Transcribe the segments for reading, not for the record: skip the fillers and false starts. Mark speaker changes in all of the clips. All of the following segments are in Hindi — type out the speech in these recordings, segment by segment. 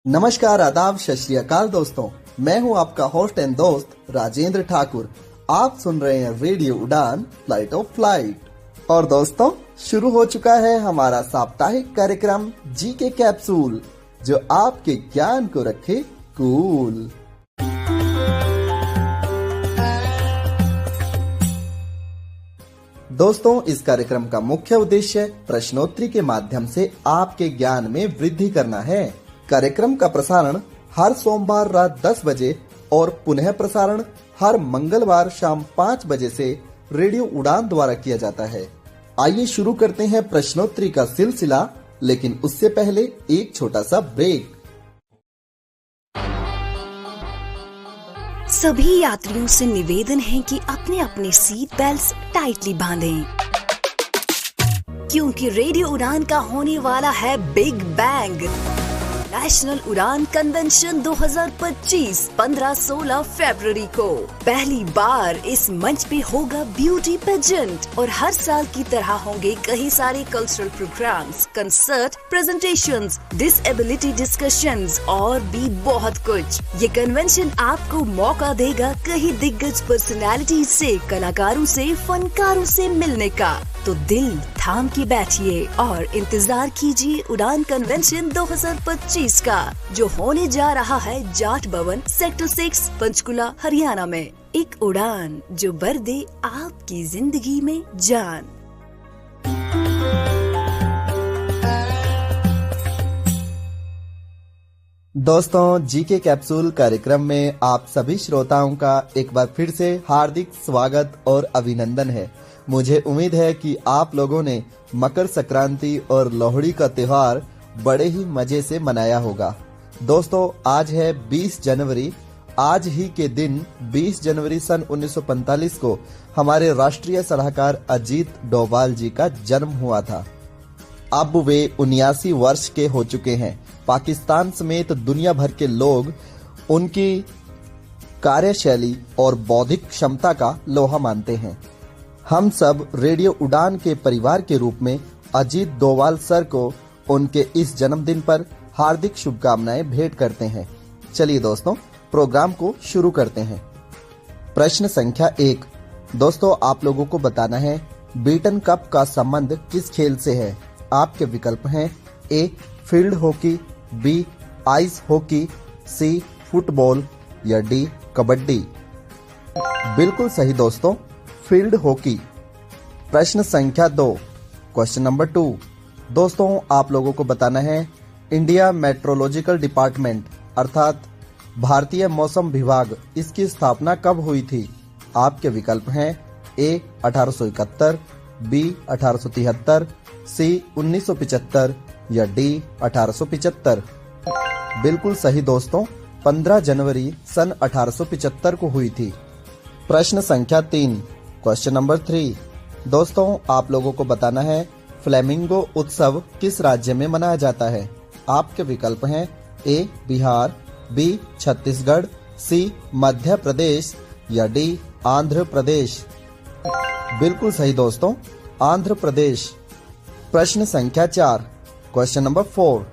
Speaker 1: नमस्कार, आदाब, सत श्री अकाल दोस्तों। मैं हूं आपका होस्ट एंड दोस्त राजेंद्र ठाकुर। आप सुन रहे हैं रेडियो उड़ान फ्लाइट ऑफ फ्लाइट। और दोस्तों, शुरू हो चुका है हमारा साप्ताहिक कार्यक्रम जी के कैप्सूल, जो आपके ज्ञान को रखे कूल। दोस्तों, इस कार्यक्रम का मुख्य उद्देश्य प्रश्नोत्तरी के माध्यम से आपके ज्ञान में वृद्धि करना है। कार्यक्रम का प्रसारण हर सोमवार रात 10 बजे और पुनः प्रसारण हर मंगलवार शाम 5 बजे से रेडियो उड़ान द्वारा किया जाता है। आइए शुरू करते हैं प्रश्नोत्तरी का सिलसिला, लेकिन उससे पहले एक छोटा सा ब्रेक।
Speaker 2: सभी यात्रियों से निवेदन है कि अपने अपने सीट बेल्ट टाइटली बांधें, क्योंकि रेडियो उड़ान का होने वाला है बिग बैंग नेशनल उड़ान कन्वेंशन 2025 15-16 फरवरी को। पहली बार इस मंच पे होगा ब्यूटी पेजेंट और हर साल की तरह होंगे कई सारे cultural programmes, concert, presentations, disability discussions और भी बहुत कुछ। ये कन्वेंशन आपको मौका देगा कई दिग्गज पर्सनैलिटी से, कलाकारों से, फनकारों से मिलने का। तो दिल थाम के बैठिए और इंतजार कीजिए उड़ान कन्वेंशन 2025 का, जो होने जा रहा है जाट भवन सेक्टर 6 पंचकुला हरियाणा में। एक उड़ान जो भर दे आपकी जिंदगी में जान।
Speaker 1: दोस्तों, जी के कैप्सूल कार्यक्रम में आप सभी श्रोताओं का एक बार फिर से हार्दिक स्वागत और अभिनंदन है। मुझे उम्मीद है कि आप लोगों ने मकर संक्रांति और लोहड़ी का त्योहार बड़े ही मजे से मनाया होगा। दोस्तों, आज है 20 जनवरी। आज ही के दिन 20 जनवरी सन 1945 को हमारे राष्ट्रीय सलाहकार अजीत डोभाल जी का जन्म हुआ था। अब वे 79 वर्ष के हो चुके हैं। पाकिस्तान समेत दुनिया भर के लोग उनकी कार्यशैली और बौद्धिक क्षमता का लोहा मानते हैं। हम सब रेडियो उड़ान के परिवार के रूप में अजीत डोभाल सर को उनके इस जन्मदिन पर हार्दिक शुभकामनाएं भेंट करते हैं। चलिए दोस्तों, प्रोग्राम को शुरू करते हैं। प्रश्न संख्या 1। दोस्तों, आप लोगों को बताना है बीटन कप का संबंध किस खेल से है। आपके विकल्प हैं A field hockey, B ice hockey, C football या डी कबड्डी। बिल्कुल सही दोस्तों, फील्ड हॉकी। प्रश्न संख्या 2, क्वेश्चन नंबर 2। दोस्तों, आप लोगों को बताना है इंडिया मेट्रोलॉजिकल डिपार्टमेंट अर्थात भारतीय मौसम विभाग, इसकी स्थापना कब हुई थी। आपके विकल्प हैं ए 1871, बी 1873, सी 1975 या डी 1875। बिल्कुल सही दोस्तों, 15 जनवरी सन 1875 को हुई थी। प्रश्न संख्या 3, क्वेश्चन नंबर 3। दोस्तों, आप लोगों को बताना है फ्लेमिंगो उत्सव किस राज्य में मनाया जाता है। आपके विकल्प हैं ए बिहार, बी छत्तीसगढ़, सी मध्य प्रदेश या डी आंध्र प्रदेश। बिल्कुल सही दोस्तों, आंध्र प्रदेश। प्रश्न संख्या 4, क्वेश्चन नंबर 4।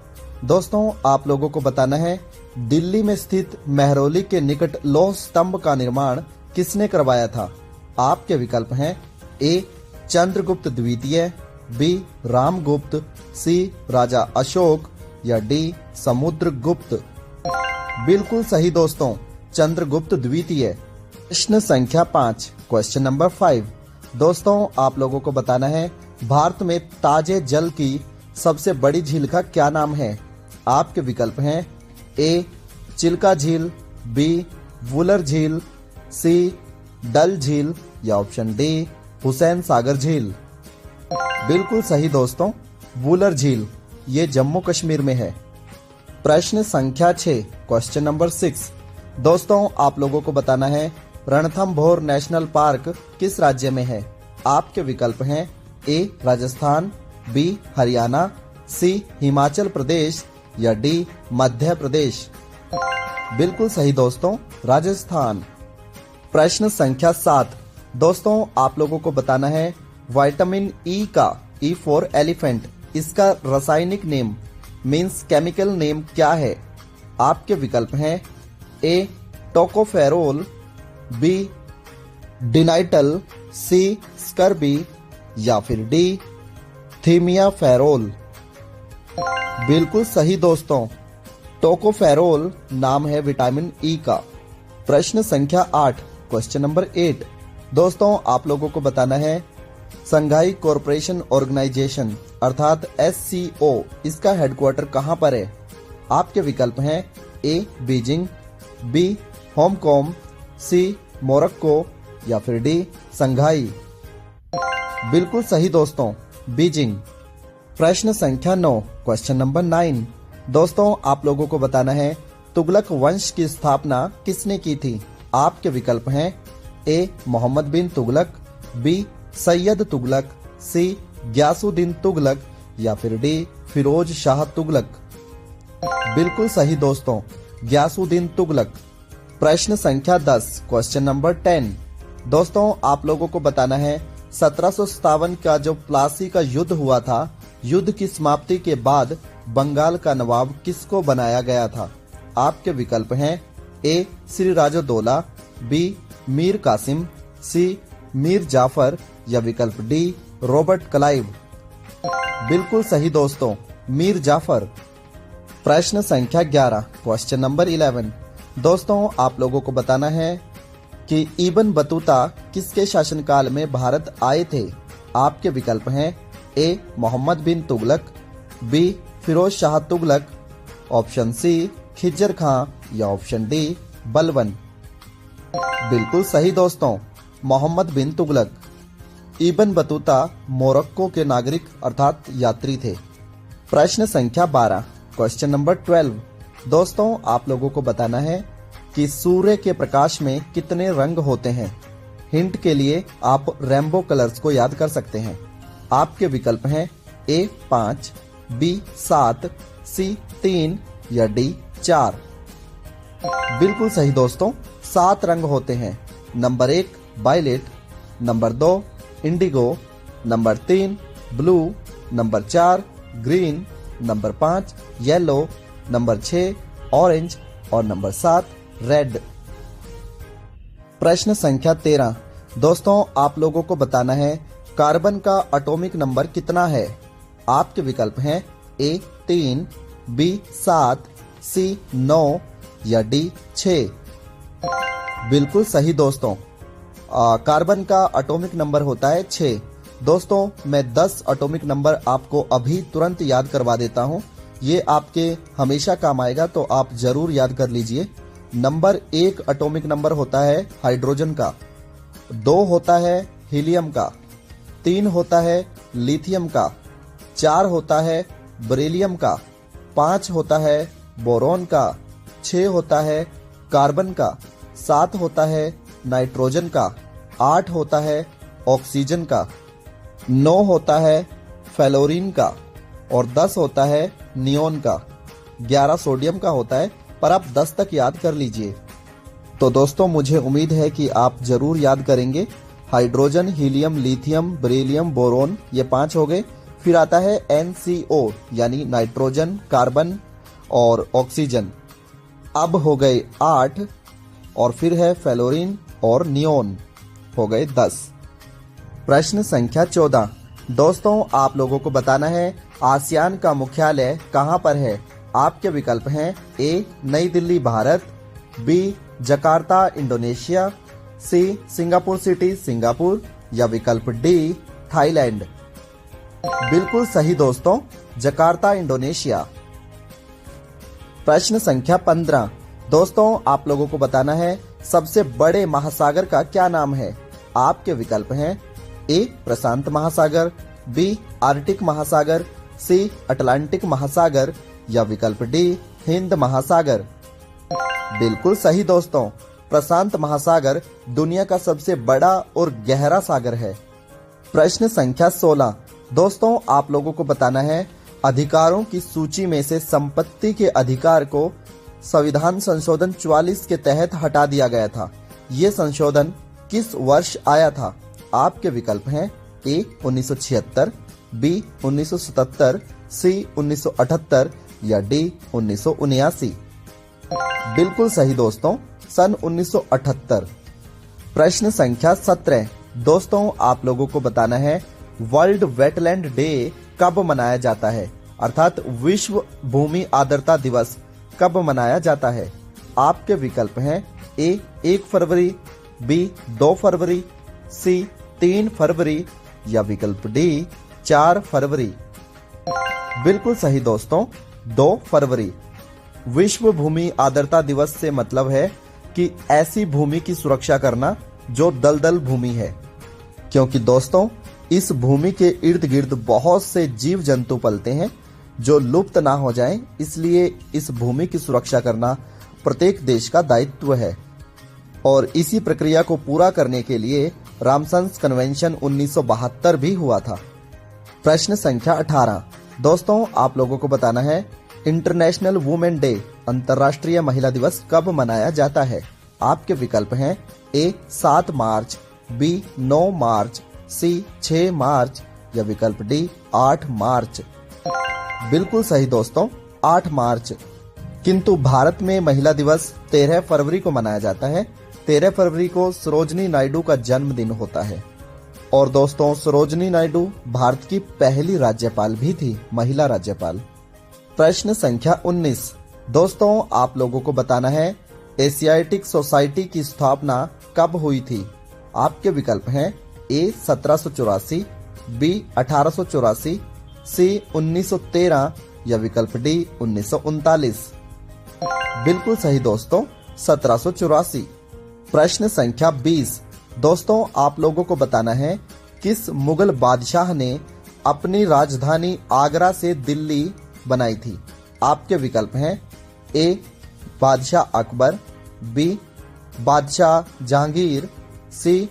Speaker 1: दोस्तों, आप लोगों को बताना है दिल्ली में स्थित मेहरौली के निकट लौह स्तंभ का निर्माण किसने करवाया था। आपके विकल्प हैं ए चंद्रगुप्त द्वितीय, बी रामगुप्त, सी राजा अशोक या डी समुद्रगुप्त। बिल्कुल सही दोस्तों, चंद्रगुप्त द्वितीय। प्रश्न संख्या 5, क्वेश्चन नंबर 5। दोस्तों, आप लोगों को बताना है भारत में ताजे जल की सबसे बड़ी झील का क्या नाम है। आपके विकल्प हैं ए चिल्का झील, बी वुलर झील, सी डल झील या ऑप्शन डी हुसैन सागर झील। बिल्कुल सही दोस्तों, वुलर झील, ये जम्मू कश्मीर में है। प्रश्न संख्या 6, क्वेश्चन नंबर 6। दोस्तों, आप लोगों को बताना है रणथंभौर नेशनल पार्क किस राज्य में है। आपके विकल्प हैं ए राजस्थान, बी हरियाणा, सी हिमाचल प्रदेश या डी मध्य प्रदेश। बिल्कुल सही दोस्तों, राजस्थान। प्रश्न संख्या 7। दोस्तों, आप लोगों को बताना है विटामिन ई का, ई फॉर एलिफेंट, इसका रासायनिक नेम मीन्स केमिकल नेम क्या है। आपके विकल्प हैं ए टोकोफेरोल, बी डिनाइटल, सी स्कर्बी या फिर डी थीमियाफेरोल। बिल्कुल सही दोस्तों, टोकोफेरोल नाम है विटामिन ई का। प्रश्न संख्या 8, क्वेश्चन नंबर 8। दोस्तों आप लोगों को बताना है संघाई कॉरपोरेशन ऑर्गेनाइजेशन अर्थात SCO इसका हेडक्वार्टर कहां पर है। आपके विकल्प हैं ए बीजिंग, बी हांगकांग, सी मोरक्को या फिर डी संघाई। बिल्कुल सही दोस्तों, बीजिंग। प्रश्न संख्या 9, क्वेश्चन नंबर 9। दोस्तों आप लोगों को बताना है तुगलक वंश की स्थापना किसने की थी। आपके विकल्प हैं ए मोहम्मद बिन तुगलक, बी सैयद तुगलक, सी ग्यासुद्दीन तुगलक या फिर डी फिरोज शाह तुगलक। बिल्कुल सही दोस्तों, ग्यासुद्दीन तुगलक। प्रश्न संख्या 10, क्वेश्चन नंबर 10। दोस्तों आप लोगों को बताना है 1757 का जो प्लासी का युद्ध हुआ था, युद्ध की समाप्ति के बाद बंगाल का नवाब किसको बनाया गया था। आपके विकल्प हैं ए सिराजुद्दौला, बी मीर कासिम, सी मीर जाफर या विकल्प डी रॉबर्ट क्लाइव। बिल्कुल सही दोस्तों, मीर जाफर। प्रश्न संख्या 11, क्वेश्चन नंबर 11। दोस्तों आप लोगों को बताना है कि इब्न बतूता किसके शासनकाल में भारत आए थे। आपके विकल्प हैं A Mohammad bin Tughlaq, B Firoz Shah Tughlaq, option C Khizr Khan या ऑप्शन डी बलबन। बिल्कुल सही दोस्तों, Mohammad bin Tughlaq. Ibn Battuta Morocco के नागरिक अर्थात यात्री थे। प्रश्न संख्या 12, क्वेश्चन नंबर 12। दोस्तों आप लोगों को बताना है कि सूर्य के प्रकाश में कितने रंग होते हैं। हिंट के लिए आप रेनबो कलर्स को याद कर सकते हैं। आपके विकल्प हैं ए 5, बी 7, सी 3 या डी 4। बिल्कुल सही दोस्तों, 7 रंग होते हैं। Number 1 violet, number 2 indigo, number 3 blue, number 4 green, number 5 yellow, number 6 orange और नंबर 7 रेड। प्रश्न संख्या 13। दोस्तों आप लोगों को बताना है कार्बन का एटॉमिक नंबर कितना है। आपके विकल्प हैं ए 3, बी 7, सी 9 या डी 6। बिल्कुल सही दोस्तों, कार्बन का एटॉमिक नंबर होता है 6। दोस्तों मैं 10 एटॉमिक नंबर आपको अभी तुरंत याद करवा देता हूं, ये आपके हमेशा काम आएगा, तो आप जरूर याद कर लीजिए। नंबर 1 एटॉमिक नंबर होता है हाइड्रोजन का, 2 होता है हीलियम का, 3 होता है लिथियम का, 4 होता है बेरिलियम का, 5 होता है बोरॉन का, 6 होता है कार्बन का, 7 होता है नाइट्रोजन का, 8 होता है ऑक्सीजन का, 9 होता है फ्लोरीन का और 10 होता है नियोन का। 11 सोडियम का होता है, पर आप 10 तक याद कर लीजिए। तो दोस्तों मुझे उम्मीद है कि आप जरूर याद करेंगे। Hydrogen, helium, lithium, beryllium, boron, ये 5 हो गए। फिर आता है NCO यानी नाइट्रोजन, कार्बन और ऑक्सीजन, अब हो गए 8 और फिर है फ्लोरीन और नियोन, हो गए 10। प्रश्न संख्या 14। दोस्तों आप लोगों को बताना है आसियान का मुख्यालय कहां पर है। आपके विकल्प हैं A New Delhi Bharat, B Jakarta Indonesia, C Singapore city Singapore या विकल्प डी थाईलैंड। बिल्कुल सही दोस्तों, जकार्ता इंडोनेशिया। प्रश्न संख्या 15। दोस्तों आप लोगों को बताना है सबसे बड़े महासागर का क्या नाम है। आपके विकल्प हैं ए प्रशांत महासागर, बी आर्कटिक महासागर, सी अटलांटिक महासागर या विकल्प डी हिंद महासागर। बिल्कुल सही दोस्तों, प्रशांत महासागर दुनिया का सबसे बड़ा और गहरा सागर है। प्रश्न संख्या 16। दोस्तों आप लोगों को बताना है अधिकारों की सूची में से संपत्ति के अधिकार को संविधान संशोधन 44 के तहत हटा दिया गया था। ये संशोधन किस वर्ष आया था। आपके विकल्प हैं ए 1976, बी 1977, सी 1978 या डी 1979। बिल्कुल सही दोस्तों, सन 1978। प्रश्न संख्या 17। दोस्तों आप लोगों को बताना है वर्ल्ड वेटलैंड डे कब मनाया जाता है, अर्थात विश्व भूमि आर्द्रता दिवस कब मनाया जाता है। आपके विकल्प हैं ए 1 फरवरी, बी 2 फरवरी, सी 3 फरवरी या विकल्प डी 4 फरवरी। बिल्कुल सही दोस्तों, 2 फरवरी। विश्व भूमि आर्द्रता दिवस से मतलब है कि ऐसी भूमि की सुरक्षा करना जो दलदल भूमि है, क्योंकि दोस्तों इस भूमि के इर्द गिर्द बहुत से जीव जंतु पलते हैं जो लुप्त ना हो जाएं, इसलिए इस भूमि की सुरक्षा करना प्रत्येक देश का दायित्व है। और इसी प्रक्रिया को पूरा करने के लिए रामसर कन्वेंशन 1972 भी हुआ था। प्रश्न संख्या 18। दोस्तों आप लोगों को बताना है इंटरनेशनल वुमेन डे अंतर्राष्ट्रीय महिला दिवस कब मनाया जाता है। आपके विकल्प हैं ए 7 मार्च, बी 9 मार्च, सी 6 मार्च या विकल्प डी 8 मार्च। बिल्कुल सही दोस्तों, 8 मार्च। किंतु भारत में महिला दिवस 13 फरवरी को मनाया जाता है। 13 फरवरी को सरोजनी नायडू का जन्मदिन होता है। और दोस्तों सरोजनी नायडू भारत की पहली राज्यपाल भी थी, महिला राज्यपाल। प्रश्न संख्या 19। दोस्तों आप लोगों को बताना है एशियाटिक सोसाइटी की स्थापना कब हुई थी। आपके विकल्प हैं ए 1784, बी 1884, सी 1913 या विकल्प डी 1939। बिल्कुल सही दोस्तों, 1784। प्रश्न संख्या 20। दोस्तों आप लोगों को बताना है किस मुगल बादशाह ने अपनी राजधानी आगरा से दिल्ली बनाई थी। आपके विकल्प हैं ए बादशाह अकबर, बी बादशाह जहांगीर, सी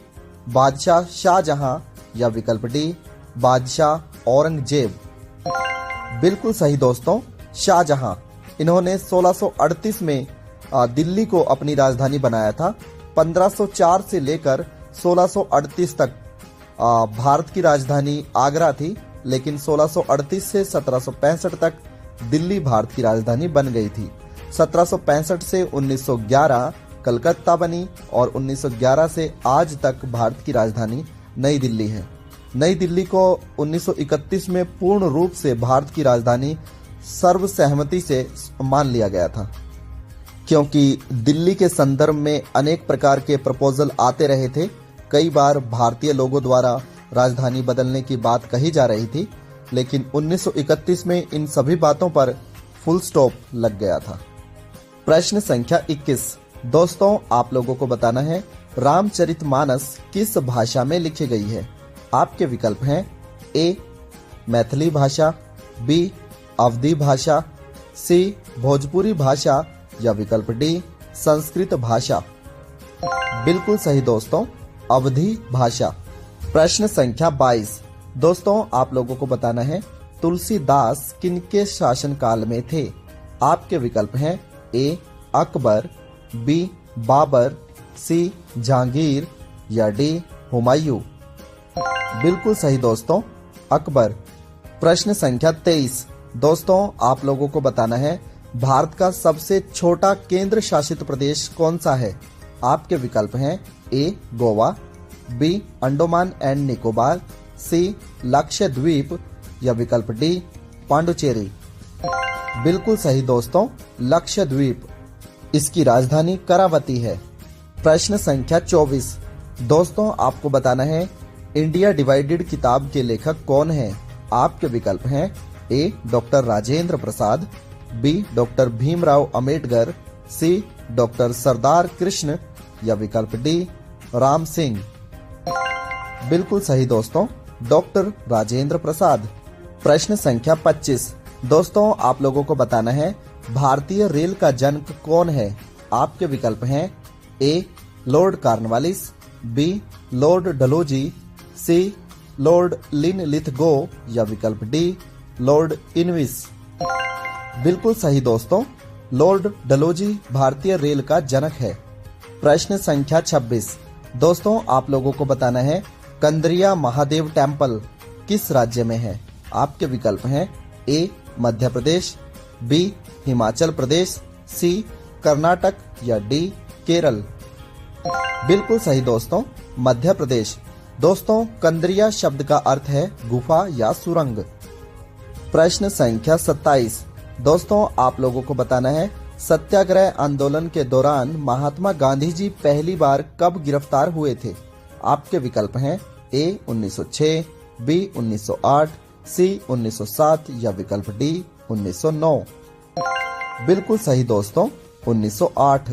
Speaker 1: बादशाह शाहजहां या विकल्प डी बादशाह औरंगजेब। बिल्कुल सही दोस्तों, शाहजहां। इन्होंने 1638 में दिल्ली को अपनी राजधानी बनाया था। 1504 से लेकर 1638 तक भारत की राजधानी आगरा थी, लेकिन 1638 से 1765 तक दिल्ली भारत की राजधानी बन गई थी। 1765 से 1911 कलकत्ता बनी और 1911 से आज तक भारत की राजधानी नई दिल्ली है। नई दिल्ली को 1931 में पूर्ण रूप से भारत की राजधानी सर्वसहमति से मान लिया गया था, क्योंकि दिल्ली के संदर्भ में अनेक प्रकार के प्रपोजल आते रहे थे। कई बार भारतीय लोगों द्वारा राजधानी बदलने की बात कही जा रही थी, लेकिन 1931 में इन सभी बातों पर फुल स्टॉप लग गया था। प्रश्न संख्या 21। दोस्तों आप लोगों को बताना है रामचरितमानस किस भाषा में लिखी गई है। आपके विकल्प हैं ए मैथिली भाषा, बी अवधी भाषा, सी भोजपुरी भाषा या विकल्प डी संस्कृत भाषा। बिल्कुल सही दोस्तों, अवधी भाषा। प्रश्न संख्या 22। दोस्तों आप लोगों को बताना है तुलसीदास किनके शासनकाल में थे। आपके विकल्प हैं ए अकबर, बी बाबर, सी जहांगीर या डी हुमायूं। बिल्कुल सही दोस्तों, अकबर। प्रश्न संख्या 23। दोस्तों आप लोगों को बताना है भारत का सबसे छोटा केंद्र शासित प्रदेश कौन सा है। आपके विकल्प हैं ए गोवा, बी अंडमान एंड निकोबार, सी लक्षद्वीप या विकल्प डी पांडुचेरी। बिल्कुल सही दोस्तों, लक्षद्वीप। इसकी राजधानी करावती है। प्रश्न संख्या 24। दोस्तों आपको बताना है इंडिया डिवाइडेड किताब के लेखक कौन हैं। आपके विकल्प हैं ए doctor Rajendra Prasad, B doctor Bhimrao Ambedkar, सी डॉक्टर सरदार कृष्ण या विकल्प डी राम सिंह। बिल्कुल सही दोस्तों, डॉक्टर राजेंद्र प्रसाद। प्रश्न संख्या 25। दोस्तों आप लोगों को बताना है भारतीय रेल का जनक कौन है। आपके विकल्प हैं A Lord Cornwallis, B Lord Dalhousie, C Lord Linlithgow या विकल्प डी लॉर्ड इनविस। बिल्कुल सही दोस्तों, लॉर्ड डलहौजी भारतीय रेल का जनक है। प्रश्न संख्या 26। दोस्तों आप लोगों को बताना है कंदरिया महादेव टेम्पल किस राज्य में है। आपके विकल्प हैं ए मध्य प्रदेश, बी हिमाचल प्रदेश, सी कर्नाटक या डी केरल। बिल्कुल सही दोस्तों, मध्य प्रदेश। दोस्तों, कंदरिया शब्द का अर्थ है गुफा या सुरंग। प्रश्न संख्या 27। दोस्तों, आप लोगों को बताना है सत्याग्रह आंदोलन के दौरान महात्मा गांधी जी पहली बार कब गिरफ्तार हुए थे? आपके विकल्प हैं ए 1906, बी 1908, सी 1907 या विकल्प डी 1909। बिल्कुल सही दोस्तों, 1908।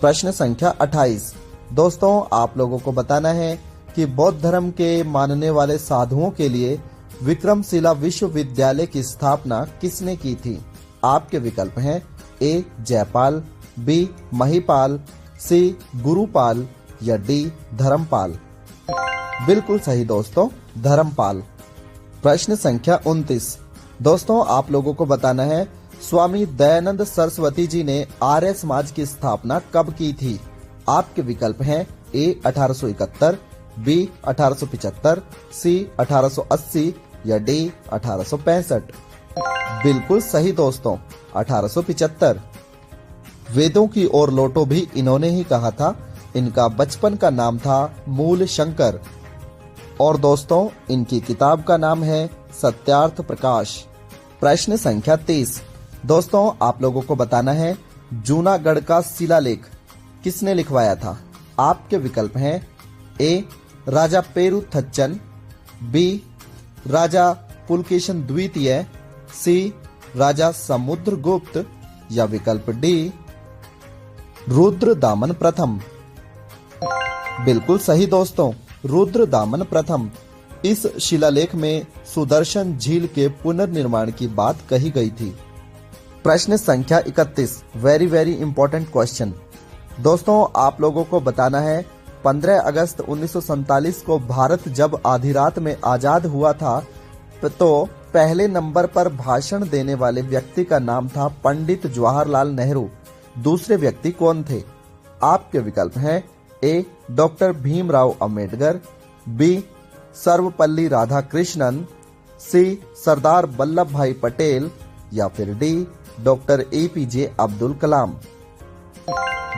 Speaker 1: प्रश्न संख्या 28। दोस्तों, आप लोगों को बताना है कि बौद्ध धर्म के मानने वाले साधुओं के लिए विक्रमशिला विश्वविद्यालय की स्थापना किसने की थी? आपके विकल्प हैं ए जयपाल, बी महिपाल, सी गुरुपाल या डी धर्मपाल। बिल्कुल सही दोस्तों, धर्मपाल। प्रश्न संख्या 29। दोस्तों, आप लोगों को बताना है स्वामी दयानंद सरस्वती जी ने आर्य समाज की स्थापना कब की थी? आपके विकल्प हैं ए 1871, बी 1875, सी 1880 या डी 1865। बिल्कुल सही दोस्तों, 1875। वेदों की ओर लौटो भी इन्होंने ही कहा था। इनका बचपन का नाम था मूल शंकर और दोस्तों इनकी किताब का नाम है सत्यार्थ प्रकाश। प्रश्न संख्या 30। दोस्तों, आप लोगों को बताना है जूनागढ़ का शिलालेख किसने लिखवाया था? आपके विकल्प हैं ए राजा पेरुथच्चन, बी राजा पुलकेशन द्वितीय, सी राजा समुद्रगुप्त या विकल्प डी रुद्रदामन प्रथम। बिल्कुल सही दोस्तों, रुद्रदामन प्रथम। इस शिलालेख में सुदर्शन झील के पुनर्निर्माण की बात कही गई थी। प्रश्न संख्या 31। Very important question. दोस्तों, आप लोगों को बताना है 15 अगस्त 1947 को भारत जब आधी रात में आजाद हुआ था तो पहले नंबर पर भाषण देने वाले व्यक्ति का नाम था पंडित जवाहरलाल नेहरू। दूसरे व्यक्ति कौन थे? आपके विकल्प हैं ए डॉक्टर भीमराव अंबेडकर, बी सर्वपल्ली राधाकृष्णन, सी सरदार वल्लभ भाई पटेल या फिर D doctor APJ Abdul Kalam.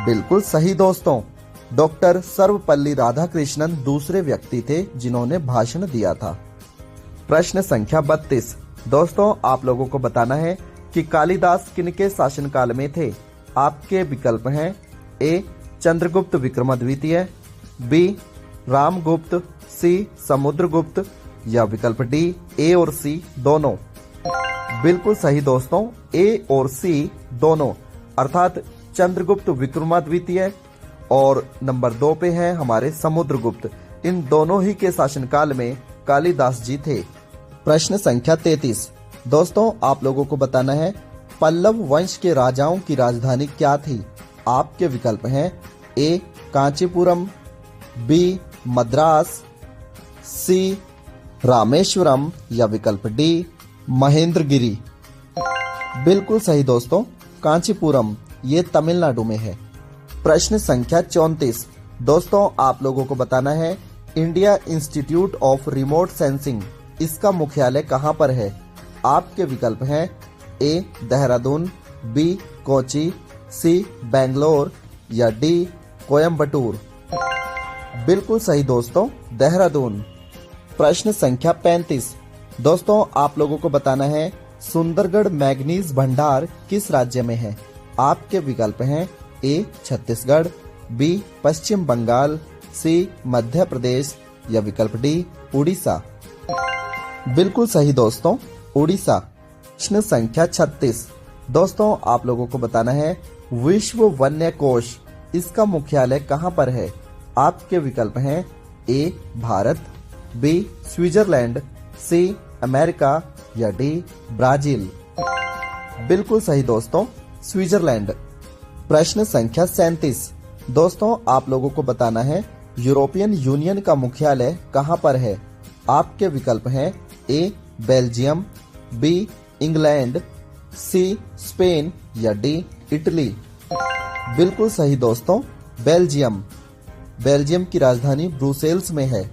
Speaker 1: बिल्कुल सही दोस्तों, डॉक्टर सर्वपल्ली राधाकृष्णन दूसरे व्यक्ति थे जिन्होंने भाषण दिया था। प्रश्न संख्या 32। दोस्तों, आप लोगों को बताना है कि कालिदास किनके शासनकाल में थे? आपके विकल्प हैं ए चंद्रगुप्त विक्रमादित्य, बी रामगुप्त, सी समुद्रगुप्त या विकल्प डी ए और सी दोनों। बिल्कुल सही दोस्तों, ए और सी दोनों, अर्थात चंद्रगुप्त विक्रमादित्य और नंबर 2 पे हैं हमारे समुद्रगुप्त। इन दोनों ही के शासनकाल में कालिदास जी थे। प्रश्न संख्या 33। दोस्तों, आप लोगों को बताना है पल्लव वंश के राजाओं की राजधानी क्या थी? आपके विकल्प हैं ए कांचीपुरम, बी मद्रास, सी रामेश्वरम या विकल्प डी महेंद्रगिरी। बिल्कुल सही दोस्तों, कांचीपुरम, ये तमिलनाडु में है। प्रश्न संख्या 34। दोस्तों, आप लोगों को बताना है India institute of remote sensing, इसका मुख्यालय कहां पर है? आपके विकल्प हैं ए देहरादून, बी कोची, सी बेंगलोर या डी कोयम्बटूर। बिल्कुल सही दोस्तों, देहरादून। प्रश्न संख्या 35। दोस्तों, आप लोगों को बताना है सुंदरगढ़ मैग्नीज भंडार किस राज्य में है? आपके विकल्प हैं ए छत्तीसगढ़, बी पश्चिम बंगाल, सी मध्य प्रदेश या विकल्प डी उड़ीसा। बिल्कुल सही दोस्तों, उड़ीसा। प्रश्न संख्या 36। दोस्तों, आप लोगों को बताना है विश्व वन्य कोष, इसका मुख्यालय कहां पर है? आपके विकल्प हैं A Bharat, B Switzerland, C America या डी ब्राजील। बिल्कुल सही दोस्तों, स्विट्जरलैंड। प्रश्न संख्या 37। दोस्तों, आप लोगों को बताना है यूरोपियन यूनियन का मुख्यालय कहां पर है? आपके विकल्प हैं A Belgium, B England, C Spain या डी इटली। बिल्कुल सही दोस्तों, बेल्जियम। बेल्जियम की राजधानी ब्रुसेल्स में है।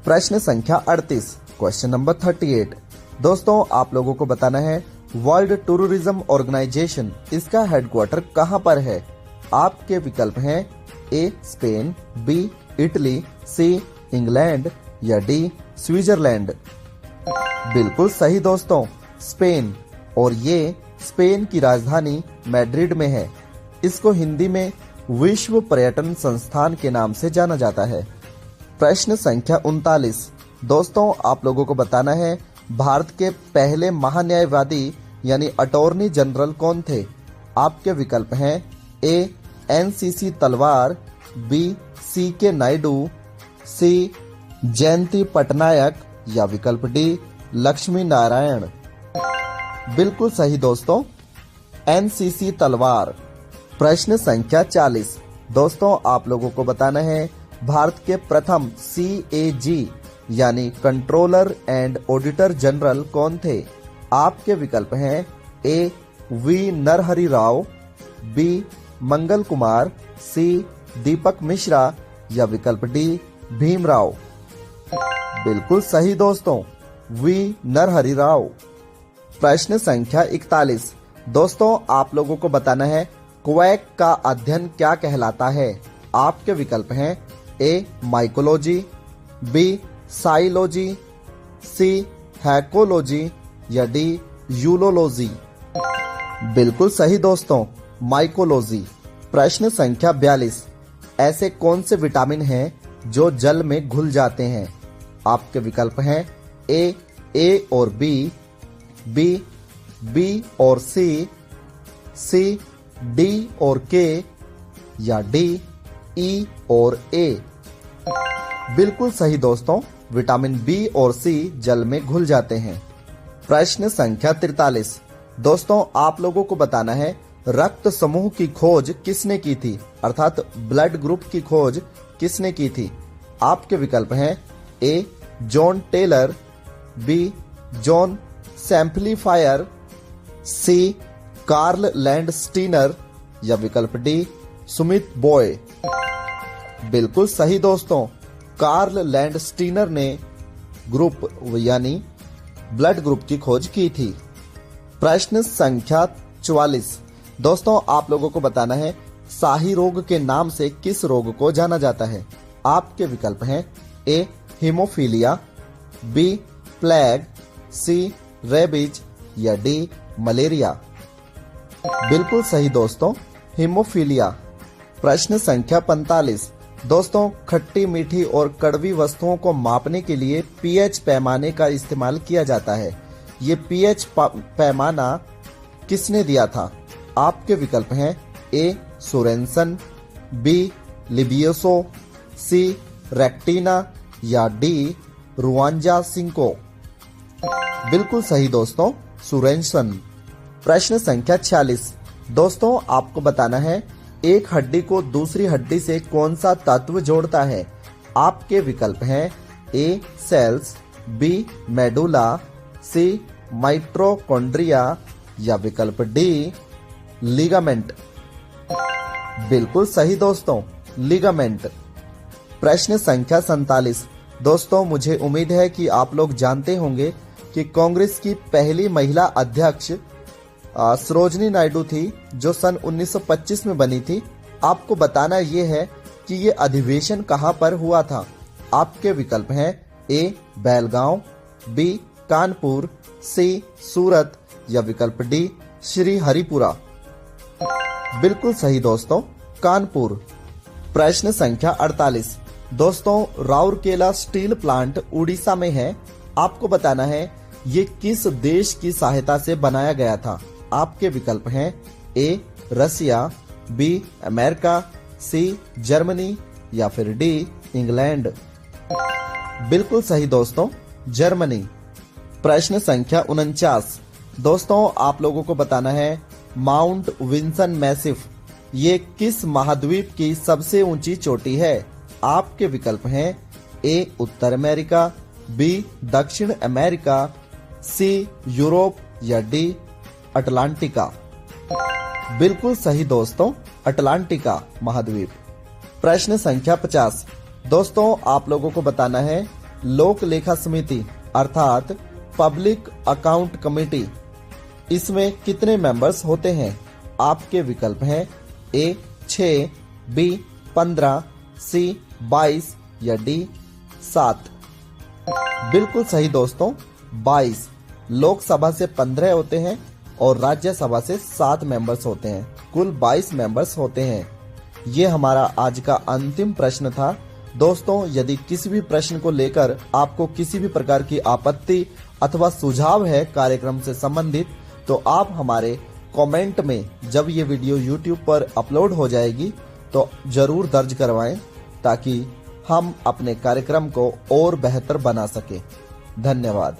Speaker 1: प्रश्न संख्या 38, क्वेश्चन नंबर 38। दोस्तों, आप लोगों को बताना है वर्ल्ड टूरिज्म ऑर्गेनाइजेशन इसका हेडक्वार्टर कहां पर है? आपके विकल्प हैं A Spain, B Italy, C England या डी स्विट्जरलैंड। बिल्कुल सही दोस्तों, स्पेन। और ये स्पेन की राजधानी मैड्रिड में है। इसको हिंदी में विश्व पर्यटन संस्थान के नाम से जाना जाता है। प्रश्न संख्या 39। दोस्तों आप लोगों को बताना है भारत के पहले महान्यायवादी यानी अटॉर्नी जनरल कौन थे? आपके विकल्प हैं ए एनसीसी तलवार, बी सी के नायडू, सी जयंती पटनायक या विकल्प डी लक्ष्मी नारायण। बिल्कुल सही दोस्तों, एनसीसी तलवार। प्रश्न संख्या 40। दोस्तों आप लोगों को बताना है भारत के प्रथम CAG यानी कंट्रोलर एंड ऑडिटर जनरल कौन थे? आपके विकल्प हैं A V Narahari Rao, B Mangal Kumar, C Deepak Mishra या विकल्प डी भीमराव। बिल्कुल सही दोस्तों, वी नरहरि राव। प्रश्न संख्या 41। दोस्तों आप लोगों को बताना है क्वैक का अध्ययन क्या कहलाता है? आपके विकल्प हैं ए माइकोलॉजी, बी साइलॉजी, सी हैकोलॉजी या डी यूलोलॉजी। बिल्कुल सही दोस्तों, माइकोलॉजी। प्रश्न संख्या 42। ऐसे कौन से विटामिन हैं जो जल में घुल जाते हैं? आपके विकल्प हैं ए और बी और सी डी और के या डी ई और ए। बिल्कुल सही दोस्तों, विटामिन बी और सी जल में घुल जाते हैं। प्रश्न संख्या 43। दोस्तों आप लोगों को बताना है रक्त समूह की खोज किसने की थी, अर्थात ब्लड ग्रुप की खोज किसने की थी? आपके विकल्प हैं ए जॉन टेलर, बी जॉन सैम्पलीफायर, सी कार्ल लैंडस्टीनर या विकल्प डी सुमित बॉय। बिल्कुल सही दोस्तों, कार्ल लैंडस्टीनर ने ग्रुप यानी ब्लड ग्रुप की खोज की थी। प्रश्न संख्या 44। दोस्तों आप लोगों को बताना है शाही रोग के नाम से किस रोग को जाना जाता है? आपके विकल्प हैं ए हीमोफीलिया, बी प्लेग, सी रेबीज या डी मलेरिया। बिल्कुल सही दोस्तों, हीमोफीलिया। प्रश्न संख्या 45। दोस्तों खट्टी मीठी और कड़वी वस्तुओं को मापने के लिए पीएच पैमाने का इस्तेमाल किया जाता है। ये पीएच पैमाना किसने दिया था? आपके विकल्प हैं ए सोरेनसन, बी लिबियोसो, सी रेक्टिना या डी रुआंजा सिंको। बिल्कुल सही दोस्तों, सोरेनसन। प्रश्न संख्या 46। दोस्तों आपको बताना है एक हड्डी को दूसरी हड्डी से कौन सा तत्व जोड़ता है? आपके विकल्प हैं ए सेल्स, बी मेडुला, सी माइटोकॉन्ड्रिया या विकल्प डी लिगामेंट। बिल्कुल सही दोस्तों, लिगामेंट। प्रश्न संख्या 47। दोस्तों मुझे उम्मीद है कि आप लोग जानते होंगे कि कांग्रेस की पहली महिला अध्यक्ष सरोजनी नायडू थी जो सन 1925 में बनी थी। आपको बताना ये है कि ये अधिवेशन कहां पर हुआ था? आपके विकल्प हैं ए बेलगांव, बी कानपुर, सी सूरत या विकल्प डी श्री हरिपुरा। बिल्कुल सही दोस्तों, कानपुर। प्रश्न संख्या 48। दोस्तों राउरकेला स्टील प्लांट उड़ीसा में है। आपको बताना है ये किस देश की सहायता से बनाया गया था? आपके विकल्प हैं ए रसिया, बी अमेरिका, सी जर्मनी या फिर डी इंग्लैंड। बिल्कुल सही दोस्तों, जर्मनी। प्रश्न संख्या 49। दोस्तों आप लोगों को बताना है माउंट विंसन मैसिफ ये किस महाद्वीप की सबसे ऊंची चोटी है? आपके विकल्प हैं ए उत्तर अमेरिका, बी दक्षिण अमेरिका, सी यूरोप या डी अटलांटिका। बिल्कुल सही दोस्तों, अटलांटिका महाद्वीप। प्रश्न संख्या 50। दोस्तों आप लोगों को बताना है लोक लेखा समिति अर्थात पब्लिक अकाउंट कमेटी इसमें कितने मेंबर्स होते हैं? आपके विकल्प हैं ए 6, बी 15, सी 22 या डी 7। बिल्कुल सही दोस्तों, 22। लोकसभा से 15 होते हैं और राज्यसभा से 7 मेंबर्स होते हैं। कुल 22 मेंबर्स होते हैं। ये हमारा आज का अंतिम प्रश्न था। दोस्तों, यदि किसी भी प्रश्न को लेकर आपको किसी भी प्रकार की आपत्ति अथवा सुझाव है कार्यक्रम से संबंधित, तो आप हमारे कमेंट में, जब ये वीडियो YouTube पर अपलोड हो जाएगी, तो जरूर दर्ज करवाएं ताकि हम अपने कार्यक्रम को और बेहतर बना सकें। धन्यवाद।